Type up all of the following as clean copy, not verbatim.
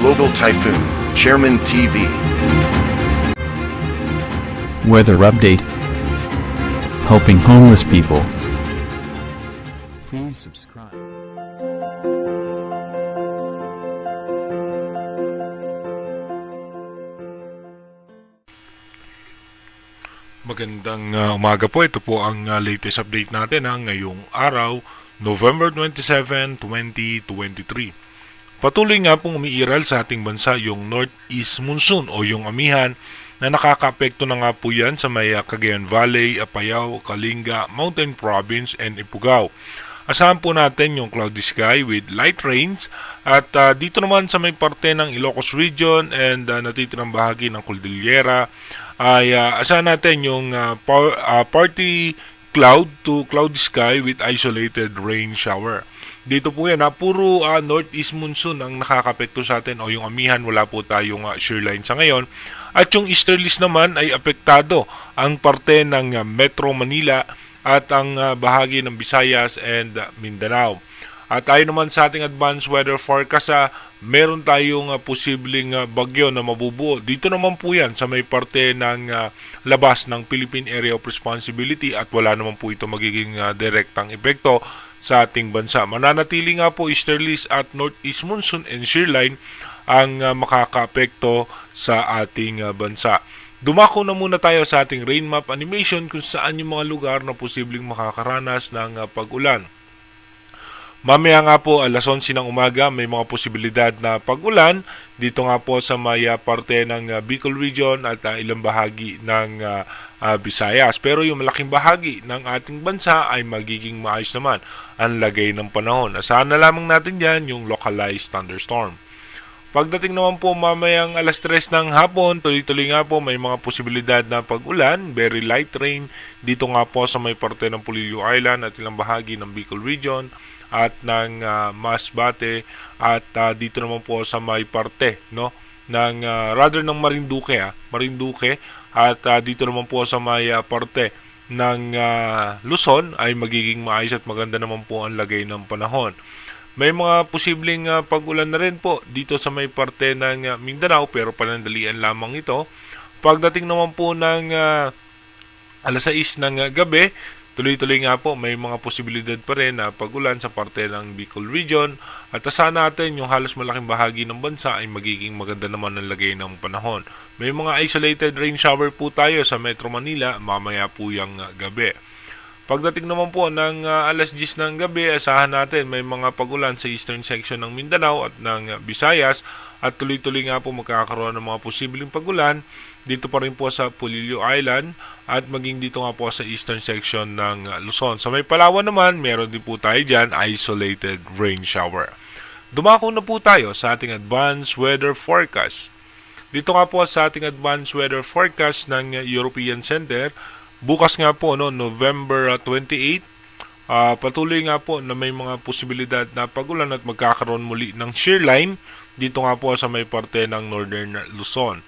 Global Typhoon, Chairman TV. Weather update. Helping homeless people. Please subscribe. Magandang umaga po. Ito po ang latest update natin ngayong araw, November 27, 2023. Patuloy nga pong umiiral sa ating bansa yung Northeast Monsoon o yung amihan na nakakaapekto na nga po yan sa may Cagayan Valley, Apayao, Kalinga, Mountain Province, and Ifugao. Asahan po natin yung cloudy sky with light rains at dito naman sa may parte ng Ilocos Region and natitirang bahagi ng Cordillera ay asahan natin yung partly cloud to cloudy sky with isolated rain shower. Dito po yan, puro northeast monsoon ang nakakapekto sa atin o yung amihan, wala po tayong shear line sa ngayon. At yung easterlies naman ay apektado ang parte ng Metro Manila at ang bahagi ng Visayas and Mindanao. At ayon naman sa ating advanced weather forecast, meron tayong posibleng bagyo na mabubuo. Dito naman po yan sa may parte ng labas ng Philippine Area of Responsibility at wala naman po ito magiging direktang epekto sa ating bansa. Mananatili nga po easterlies at northeast monsoon and shear line ang makakaapekto sa ating bansa. Dumako na muna tayo sa ating rain map animation kung saan yung mga lugar na posibleng makakaranas ng pag-ulan. Mamaya nga po alas 11 ng umaga may mga posibilidad na pag-ulan dito nga po sa may parte ng Bicol Region at ilang bahagi ng Visayas. Pero yung malaking bahagi ng ating bansa ay magiging maayos naman ang lagay ng panahon. Asahan na lamang natin yan yung localized thunderstorm. Pagdating naman po mamayang alas 3 ng hapon, tuloy-tuloy nga po may mga posibilidad na pag-ulan, very light rain dito nga po sa may parte ng Polillo Island at ilang bahagi ng Bicol Region at ng Masbate at dito naman po sa may parte ng ng Marinduque at dito naman po sa may parte ng Luzon ay magiging maayos at maganda naman po ang lagay ng panahon. May mga posibleng pag-ulan na rin po dito sa may parte ng Mindanao pero panandalian lamang ito. Pagdating naman po ng alas 6 ng gabi, tuloy-tuloy nga po may mga posibilidad pa rin na pag-ulan sa parte ng Bicol Region at asahan natin yung halos malaking bahagi ng bansa ay magiging maganda naman ang lagay ng panahon. May mga isolated rain shower po tayo sa Metro Manila mamaya po yung gabi. Pagdating naman po ng alas 10 ng gabi, asahan natin may mga pag-ulan sa eastern section ng Mindanao at ng Visayas at tuloy-tuloy nga po magkakaroon ng mga posibleng pag-ulan dito pa rin po sa Polillo Island at maging dito nga po sa eastern section ng Luzon. Sa may Palawan naman, meron din po tayo dyan isolated rain shower. Dumako na po tayo sa ating advanced weather forecast. Dito nga po sa ating advanced weather forecast ng European Center, bukas nga po, November 28, patuloy nga po na may mga posibilidad na pag-ulan at magkakaroon muli ng shear line dito nga po sa may parte ng Northern Luzon.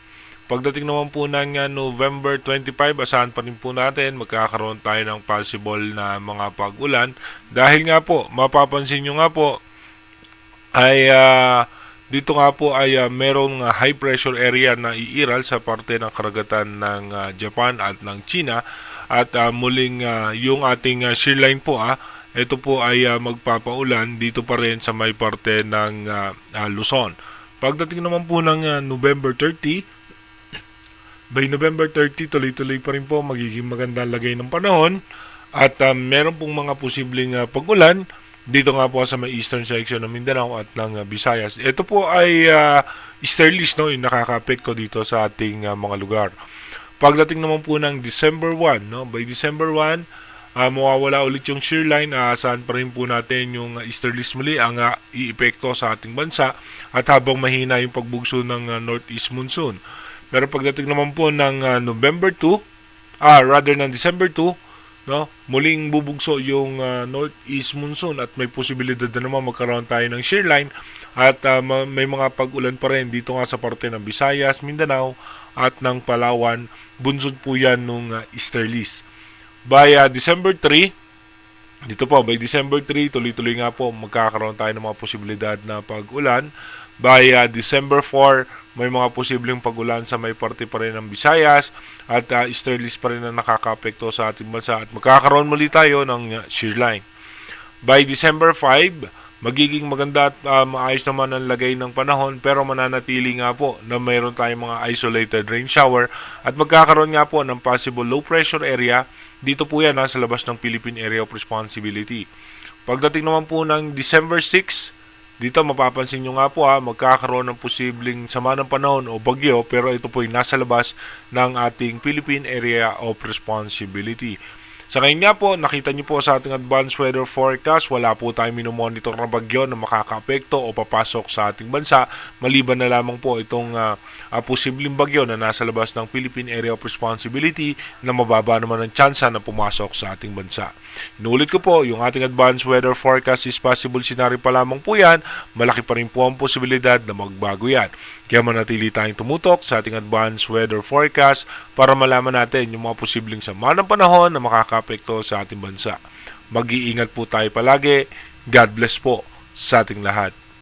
Pagdating naman po ng November 25, asahan pa rin po natin magkakaroon tayo ng possible na mga pag-ulan dahil nga po, mapapansin nyo nga po ay dito nga po ay merong high pressure area na iiral sa parte ng karagatan ng Japan at ng China at muling yung ating shear line po ito po ay magpapaulan dito pa rin sa may parte ng Luzon. Pagdating naman po ng November 30, by November 30 tuloy-tuloy pa rin po magiging maganda lagay ng panahon at meron pong mga posibleng pag-ulan dito nga po sa may eastern section ng Mindanao at ng Visayas. Ito po ay easterlies yung nakaka-apekto dito sa ating mga lugar. Pagdating naman po ng December 1, by December 1, mawawala ulit yung shear line. Saan pa rin po natin yung easterlies muli ang iepekto sa ating bansa at habang mahina yung pagbugso ng northeast monsoon. Pero pagdating naman po ng November 2, ng December 2, muling bubugso yung northeast monsoon at may posibilidad na naman magkaroon tayo ng shear line at may mga pag-ulan pa rin dito nga sa parte ng Visayas, Mindanao at ng Palawan. Bunsod po yan nung easterlies. By December 3, dito po, by December 3, tuloy-tuloy nga po magkakaroon tayo ng mga posibilidad na pag-ulan. By December 4, may mga posibleng pagulan sa may parte pa rin ng Visayas at easterlies pa rin na nakakaapekto sa ating bansa at magkakaroon muli tayo ng shear line. By December 5, magiging maganda at maayos naman ang lagay ng panahon pero mananatili nga po na mayroon tayong mga isolated rain shower at magkakaroon nga po ng possible low pressure area. Dito po yan sa labas ng Philippine Area of Responsibility. Pagdating naman po ng December 6, dito mapapansin nyo nga po magkakaroon ng posibleng sama ng panahon o bagyo pero ito po ay nasa labas ng ating Philippine Area of Responsibility. Sa ngayon nga po, nakita nyo po sa ating advanced weather forecast, wala po tayong minomonitor na bagyo na makakaapekto o papasok sa ating bansa, maliban na lamang po itong posibleng bagyo na nasa labas ng Philippine Area of Responsibility na mababa naman ang tsansa na pumasok sa ating bansa. Inulit ko po, yung ating advanced weather forecast is possible scenario pa lamang po yan, malaki pa rin po ang posibilidad na magbago yan. Kaya manatili tayong tumutok sa ating advanced weather forecast para malaman natin yung mga posibleng sama ng panahon na makakaapekto sa ating bansa. Mag-iingat po tayo palagi. God bless po sa ating lahat.